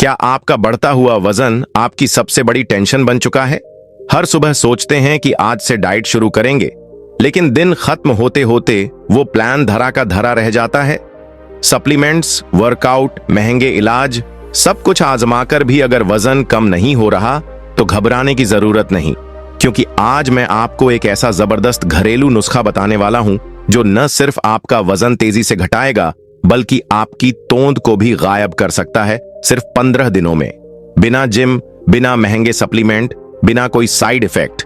क्या आपका बढ़ता हुआ वजन आपकी सबसे बड़ी टेंशन बन चुका है? हर सुबह सोचते हैं कि आज से डाइट शुरू करेंगे, लेकिन दिन खत्म होते होते वो प्लान धरा का धरा रह जाता है। सप्लीमेंट्स, वर्कआउट, महंगे इलाज, सब कुछ आजमाकर भी अगर वजन कम नहीं हो रहा तो घबराने की जरूरत नहीं, क्योंकि आज मैं आपको एक ऐसा जबरदस्त घरेलू नुस्खा बताने वाला हूं जो न सिर्फ आपका वजन तेजी से घटाएगा बल्कि आपकी तोंद को भी गायब कर सकता है सिर्फ 15 दिनों में, बिना जिम, बिना महंगे सप्लीमेंट, बिना कोई साइड इफेक्ट।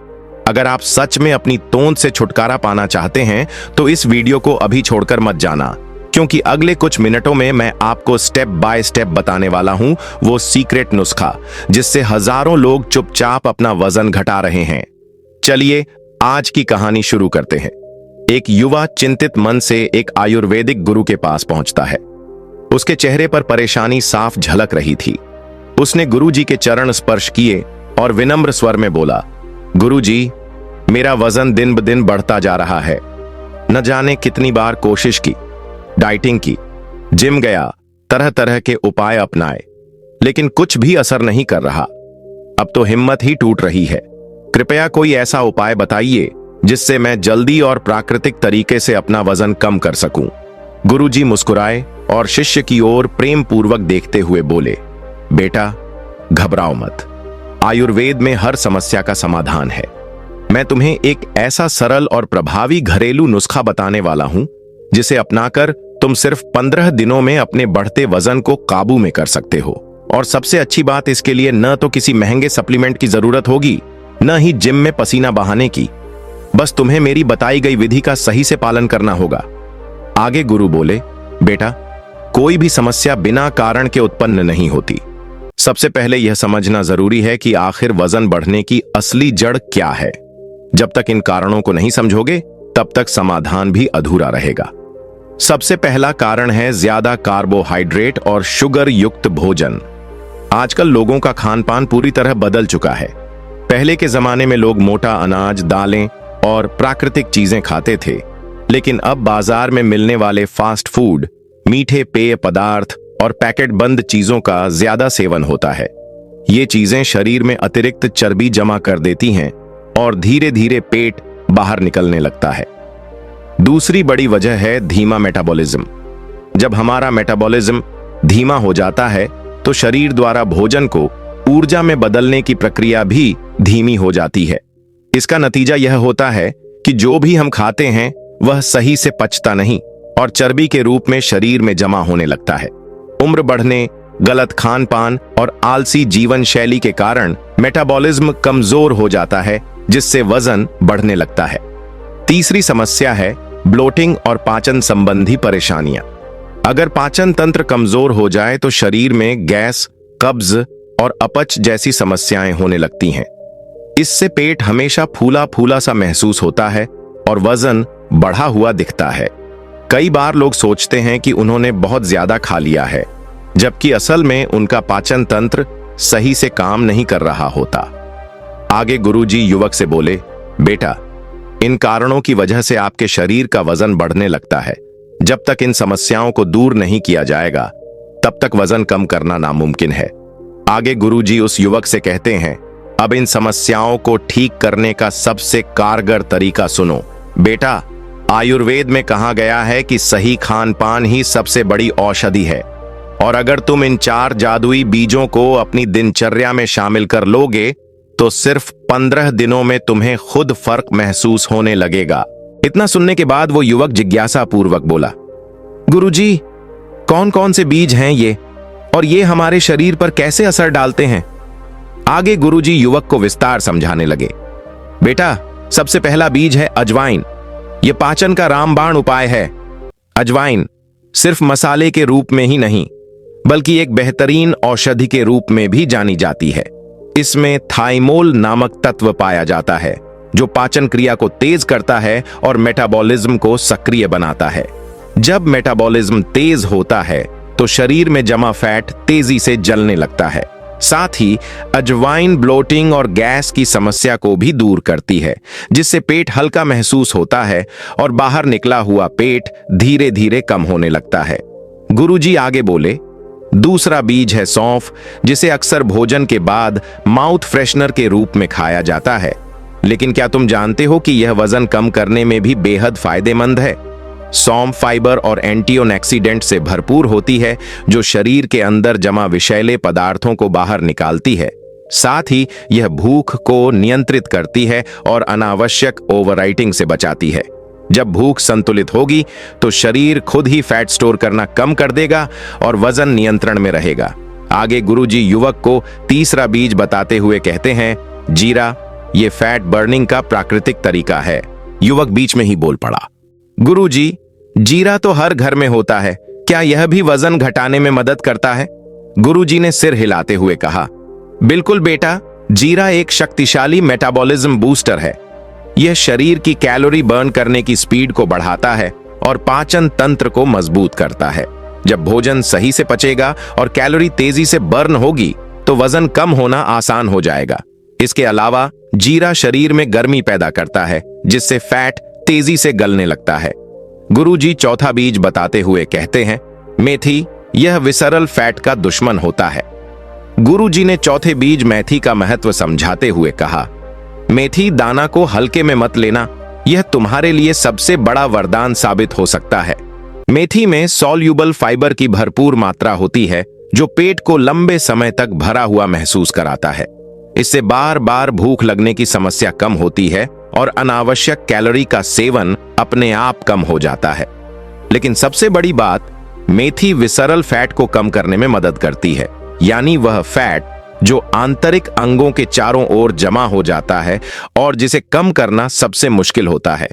अगर आप सच में अपनी तोंद से छुटकारा पाना चाहते हैं तो इस वीडियो को अभी छोड़कर मत जाना, क्योंकि अगले कुछ मिनटों में मैं आपको स्टेप बाय स्टेप बताने वाला हूं वो सीक्रेट नुस्खा जिससे हजारों लोग चुपचाप अपना वजन घटा रहे हैं। चलिए आज की कहानी शुरू करते हैं। एक युवा चिंतित मन से एक आयुर्वेदिक गुरु के पास पहुंचता है। उसके चेहरे पर परेशानी साफ झलक रही थी। उसने गुरुजी के चरण स्पर्श किए और विनम्र स्वर में बोला, गुरुजी, मेरा वजन दिन ब दिन बढ़ता जा रहा है। न जाने कितनी बार कोशिश की, डाइटिंग की, जिम गया, तरह तरह के उपाय अपनाए, लेकिन कुछ भी असर नहीं कर रहा। अब तो हिम्मत ही टूट रही है। कृपया कोई ऐसा उपाय बताइए जिससे मैं जल्दी और प्राकृतिक तरीके से अपना वजन कम कर सकूं। गुरुजी मुस्कुराए और शिष्य की ओर प्रेम पूर्वक देखते हुए बोले, बेटा, घबराओ मत। आयुर्वेद में हर समस्या का समाधान है। मैं तुम्हें एक ऐसा सरल और प्रभावी घरेलू नुस्खा बताने वाला हूं जिसे अपनाकर तुम सिर्फ 15 दिनों में अपने बढ़ते वजन को काबू में कर सकते हो। और सबसे अच्छी बात, इसके लिए न तो किसी महंगे सप्लीमेंट की जरूरत होगी, न ही जिम में पसीना बहाने की। बस तुम्हें मेरी बताई गई विधि का सही से पालन करना होगा। आगे गुरु बोले, बेटा, कोई भी समस्या बिना कारण के उत्पन्न नहीं होती। सबसे पहले यह समझना जरूरी है कि आखिर वजन बढ़ने की असली जड़ क्या है। जब तक इन कारणों को नहीं समझोगे तब तक समाधान भी अधूरा रहेगा। सबसे पहला कारण है ज्यादा कार्बोहाइड्रेट और शुगर युक्त भोजन। आजकल लोगों का खान पान पूरी तरह बदल चुका है। पहले के जमाने में लोग मोटा अनाज, दालें और प्राकृतिक चीजें खाते थे, लेकिन अब बाजार में मिलने वाले फास्ट फूड, मीठे पेय पदार्थ और पैकेट बंद चीजों का ज्यादा सेवन होता है। ये चीजें शरीर में अतिरिक्त चर्बी जमा कर देती हैं और धीरे धीरे पेट बाहर निकलने लगता है। दूसरी बड़ी वजह है धीमा मेटाबॉलिज्म। जब हमारा मेटाबॉलिज्म धीमा हो जाता है तो शरीर द्वारा भोजन को ऊर्जा में बदलने की प्रक्रिया भी धीमी हो जाती है। इसका नतीजा यह होता है कि जो भी हम खाते हैं वह सही से पचता नहीं और चर्बी के रूप में शरीर में जमा होने लगता है। उम्र बढ़ने, गलत खान पान और आलसी जीवन शैली के कारण मेटाबॉलिज्म कमजोर हो जाता है, जिससे वजन बढ़ने लगता है। तीसरी समस्या है ब्लोटिंग और पाचन संबंधी परेशानियां। अगर पाचन तंत्र कमजोर हो जाए तो शरीर में गैस, कब्ज और अपच जैसी समस्याएं होने लगती हैं। इससे पेट हमेशा फूला फूला सा महसूस होता है और वजन बढ़ा हुआ दिखता है। कई बार लोग सोचते हैं कि उन्होंने बहुत ज्यादा खा लिया है, जबकि असल में उनका पाचन तंत्र सही से काम नहीं कर रहा होता। आगे गुरुजी युवक से बोले, बेटा, इन कारणों की वजह से आपके शरीर का वजन बढ़ने लगता है। जब तक इन समस्याओं को दूर नहीं किया जाएगा तब तक वजन कम करना नामुमकिन है। आगे गुरुजी उस युवक से कहते हैं, अब इन समस्याओं को ठीक करने का सबसे कारगर तरीका सुनो। बेटा, आयुर्वेद में कहा गया है कि सही खान पान ही सबसे बड़ी औषधि है, और अगर तुम इन 4 जादुई बीजों को अपनी दिनचर्या में शामिल कर लोगे तो सिर्फ 15 दिनों में तुम्हें खुद फर्क महसूस होने लगेगा। इतना सुनने के बाद वो युवक जिज्ञासा पूर्वक बोला, गुरुजी, कौन कौन से बीज हैं ये, और ये हमारे शरीर पर कैसे असर डालते हैं? आगे गुरुजी युवक को विस्तार समझाने लगे। बेटा, सबसे पहला बीज है अजवाइन। यह पाचन का रामबाण उपाय है। अजवाइन सिर्फ मसाले के रूप में ही नहीं बल्कि एक बेहतरीन औषधि के रूप में भी जानी जाती है। इसमें थाइमोल नामक तत्व पाया जाता है जो पाचन क्रिया को तेज करता है और मेटाबॉलिज्म को सक्रिय बनाता है। जब मेटाबॉलिज्म तेज होता है तो शरीर में जमा फैट तेजी से जलने लगता है। साथ ही अजवाइन ब्लोटिंग और गैस की समस्या को भी दूर करती है, जिससे पेट हल्का महसूस होता है और बाहर निकला हुआ पेट धीरे धीरे कम होने लगता है। गुरुजी आगे बोले, दूसरा बीज है सौंफ, जिसे अक्सर भोजन के बाद माउथ फ्रेशनर के रूप में खाया जाता है। लेकिन क्या तुम जानते हो कि यह वजन कम करने में भी बेहद फायदेमंद है? सौंफ फाइबर और एंटीऑक्सीडेंट से भरपूर होती है, जो शरीर के अंदर जमा विषैले पदार्थों को बाहर निकालती है। साथ ही यह भूख को नियंत्रित करती है और अनावश्यक ओवरराइटिंग से बचाती है। जब भूख संतुलित होगी तो शरीर खुद ही फैट स्टोर करना कम कर देगा और वजन नियंत्रण में रहेगा। आगे गुरुजी युवक को तीसरा बीज बताते हुए कहते हैं, जीरा, ये फैट बर्निंग का प्राकृतिक तरीका है। युवक बीच में ही बोल पड़ा, गुरुजी, जीरा तो हर घर में होता है, क्या यह भी वजन घटाने में मदद करता है? गुरुजी ने सिर हिलाते हुए कहा, बिल्कुल बेटा, जीरा एक शक्तिशाली मेटाबॉलिज्म बूस्टर है। यह शरीर की कैलोरी बर्न करने की स्पीड को बढ़ाता है और पाचन तंत्र को मजबूत करता है। जब भोजन सही से पचेगा और कैलोरी तेजी से बर्न होगी तो वजन कम होना आसान हो जाएगा। इसके अलावा जीरा शरीर में गर्मी पैदा करता है, जिससे फैट तेजी से गलने लगता है। गुरुजी चौथा बीज बताते हुए कहते हैं, मेथी, यह विसरल फैट का दुश्मन होता है। गुरुजी ने चौथे बीज मेथी का महत्व समझाते हुए कहा, मेथी दाना को हल्के में मत लेना, यह तुम्हारे लिए सबसे बड़ा वरदान साबित हो सकता है। मेथी में सॉल्यूबल फाइबर की भरपूर मात्रा होती है, जो पेट को लंबे समय तक भरा हुआ महसूस कराता है। इससे बार बार भूख लगने की समस्या कम होती है और अनावश्यक कैलोरी का सेवन अपने आप कम हो जाता है। लेकिन सबसे बड़ी बात, मेथी विसरल फैट को कम करने में मदद करती है, यानी वह फैट जो आंतरिक अंगों के चारों ओर जमा हो जाता है और जिसे कम करना सबसे मुश्किल होता है।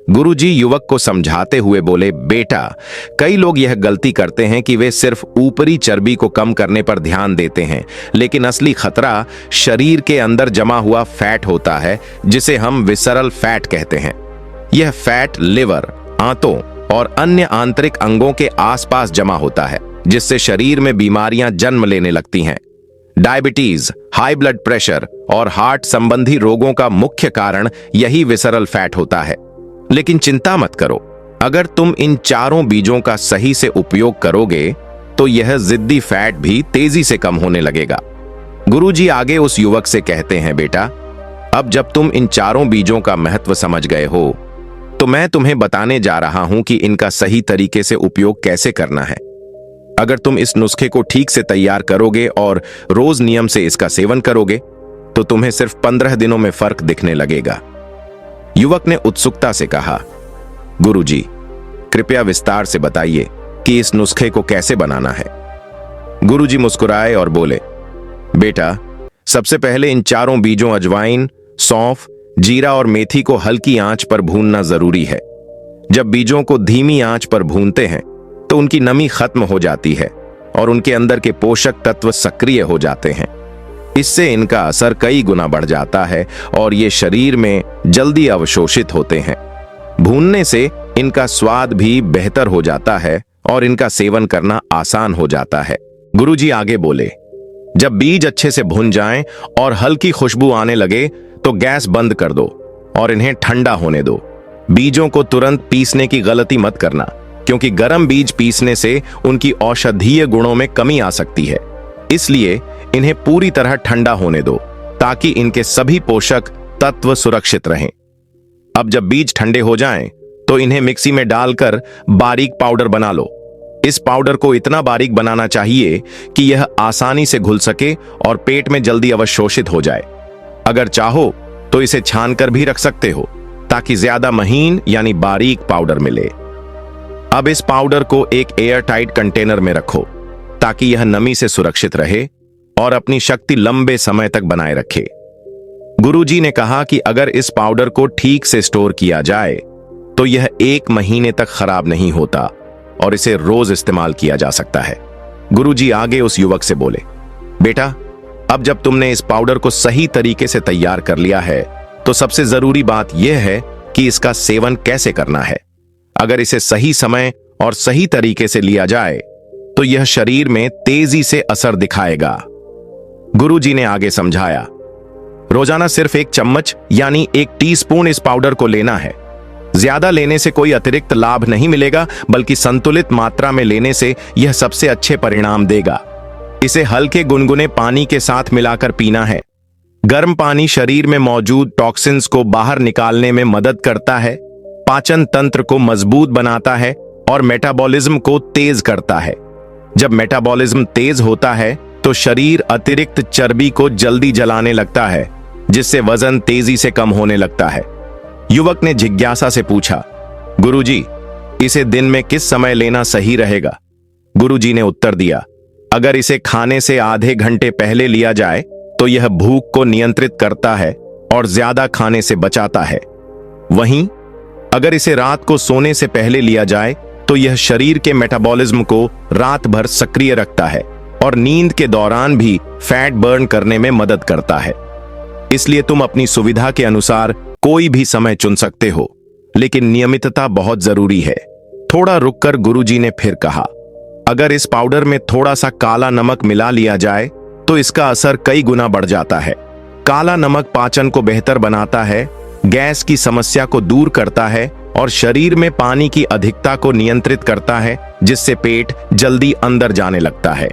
गुरुजी युवक को समझाते हुए बोले, बेटा, कई लोग यह गलती करते हैं कि वे सिर्फ ऊपरी चर्बी को कम करने पर ध्यान देते हैं, लेकिन असली खतरा शरीर के अंदर जमा हुआ फैट होता है, जिसे हम विसरल फैट कहते हैं। यह फैट लिवर, आंतों और अन्य आंतरिक अंगों के आसपास जमा होता है, जिससे शरीर में बीमारियां जन्म लेने लगती हैं। डायबिटीज, हाई ब्लड प्रेशर और हार्ट संबंधी रोगों का मुख्य कारण यही विसरल फैट होता है। लेकिन चिंता मत करो, अगर तुम इन चारों बीजों का सही से उपयोग करोगे तो यह जिद्दी फैट भी तेजी से कम होने लगेगा। गुरुजी आगे उस युवक से कहते हैं, बेटा, अब जब तुम इन चारों बीजों का महत्व समझ गए हो तो मैं तुम्हें बताने जा रहा हूं कि इनका सही तरीके से उपयोग कैसे करना है। अगर तुम इस नुस्खे को ठीक से तैयार करोगे और रोज नियम से इसका सेवन करोगे तो तुम्हें सिर्फ 15 दिनों में फर्क दिखने लगेगा। युवक ने उत्सुकता से कहा, गुरुजी, कृपया विस्तार से बताइए कि इस नुस्खे को कैसे बनाना है। गुरुजी मुस्कुराए और बोले, बेटा, सबसे पहले इन चारों बीजों अजवाइन, सौंफ, जीरा और मेथी को हल्की आंच पर भूनना जरूरी है। जब बीजों को धीमी आंच पर भूनते हैं तो उनकी नमी खत्म हो जाती है और उनके अंदर के पोषक तत्व सक्रिय हो जाते हैं। इससे इनका असर कई गुना बढ़ जाता है और ये शरीर में जल्दी अवशोषित होते हैं। भूनने से इनका स्वाद भी बेहतर हो जाता है और इनका सेवन करना आसान हो जाता है। गुरुजी आगे बोले, जब बीज अच्छे से भुन जाएं और हल्की खुशबू आने लगे तो गैस बंद कर दो और इन्हें ठंडा होने दो। बीजों को तुरंत पीसने की गलती मत करना, क्योंकि गर्म बीज पीसने से उनकी औषधीय गुणों में कमी आ सकती है। इसलिए इन्हें पूरी तरह ठंडा होने दो ताकि इनके सभी पोषक तत्व सुरक्षित रहें। अब जब बीज ठंडे हो जाएं, तो इन्हें मिक्सी में डालकर बारीक पाउडर बना लो। इस पाउडर को इतना बारीक बनाना चाहिए कि यह आसानी से घुल सके और पेट में जल्दी अवशोषित हो जाए। अगर चाहो तो इसे छानकर भी रख सकते हो ताकि ज्यादा महीन यानी बारीक पाउडर मिले। अब इस पाउडर को एक एयर टाइट कंटेनर में रखो ताकि यह नमी से सुरक्षित रहे और अपनी शक्ति लंबे समय तक बनाए रखे। गुरुजी ने कहा कि अगर इस पाउडर को ठीक से स्टोर किया जाए तो यह 1 महीने तक खराब नहीं होता और इसे रोज इस्तेमाल किया जा सकता है। गुरुजी आगे उस युवक से बोले, बेटा, अब जब तुमने इस पाउडर को सही तरीके से तैयार कर लिया है तो सबसे जरूरी बात यह है कि इसका सेवन कैसे करना है। अगर इसे सही समय और सही तरीके से लिया जाए तो यह शरीर में तेजी से असर दिखाएगा। गुरुजी ने आगे समझाया, रोजाना सिर्फ 1 चम्मच यानी 1 टीस्पून इस पाउडर को लेना है। ज्यादा लेने से कोई अतिरिक्त लाभ नहीं मिलेगा, बल्कि संतुलित मात्रा में लेने से यह सबसे अच्छे परिणाम देगा। इसे हल्के गुनगुने पानी के साथ मिलाकर पीना है। गर्म पानी शरीर में मौजूद टॉक्सिन्स को बाहर निकालने में मदद करता है, पाचन तंत्र को मजबूत बनाता है और मेटाबॉलिज्म को तेज करता है। जब मेटाबॉलिज्म तेज होता है तो शरीर अतिरिक्त चर्बी को जल्दी जलाने लगता है, जिससे वजन तेजी से कम होने लगता है। युवक ने जिज्ञासा से पूछा, गुरुजी, इसे दिन में किस समय लेना सही रहेगा? गुरुजी ने उत्तर दिया, अगर इसे खाने से आधे घंटे पहले लिया जाए तो यह भूख को नियंत्रित करता है और ज्यादा खाने से बचाता है। वहीं अगर इसे रात को सोने से पहले लिया जाए तो यह शरीर के मेटाबॉलिज्म को रात भर सक्रिय रखता है और नींद के दौरान भी फैट बर्न करने में मदद करता है। इसलिए तुम अपनी सुविधा के अनुसार कोई भी समय चुन सकते हो, लेकिन नियमितता बहुत जरूरी है। थोड़ा रुककर गुरुजी ने फिर कहा, अगर इस पाउडर में थोड़ा सा काला नमक मिला लिया जाए तो इसका असर कई गुना बढ़ जाता है। काला नमक पाचन को बेहतर बनाता है, गैस की समस्या को दूर करता है और शरीर में पानी की अधिकता को नियंत्रित करता है, जिससे पेट जल्दी अंदर जाने लगता है।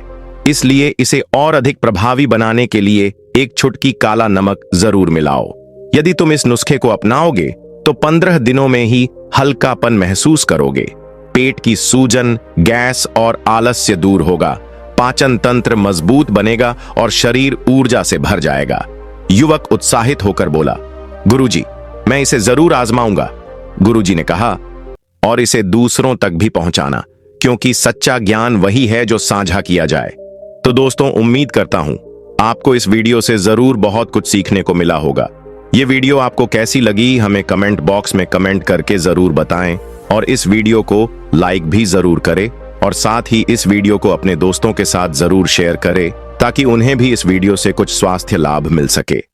इसलिए इसे और अधिक प्रभावी बनाने के लिए एक चुटकी काला नमक जरूर मिलाओ। यदि तुम इस नुस्खे को अपनाओगे तो 15 दिनों में ही हल्कापन महसूस करोगे। पेट की सूजन, गैस और आलस्य दूर होगा, पाचन तंत्र मजबूत बनेगा और शरीर ऊर्जा से भर जाएगा। युवक उत्साहित होकर बोला, गुरुजी, मैं इसे जरूर आजमाऊंगा। गुरुजी ने कहा, और इसे दूसरों तक भी पहुंचाना, क्योंकि सच्चा ज्ञान वही है जो साझा किया जाए। तो दोस्तों, उम्मीद करता हूं आपको इस वीडियो से जरूर बहुत कुछ सीखने को मिला होगा। ये वीडियो आपको कैसी लगी हमें कमेंट बॉक्स में कमेंट करके जरूर बताएं और इस वीडियो को लाइक भी जरूर करें और साथ ही इस वीडियो को अपने दोस्तों के साथ जरूर शेयर करें ताकि उन्हें भी इस वीडियो से कुछ स्वास्थ्य लाभ मिल सके।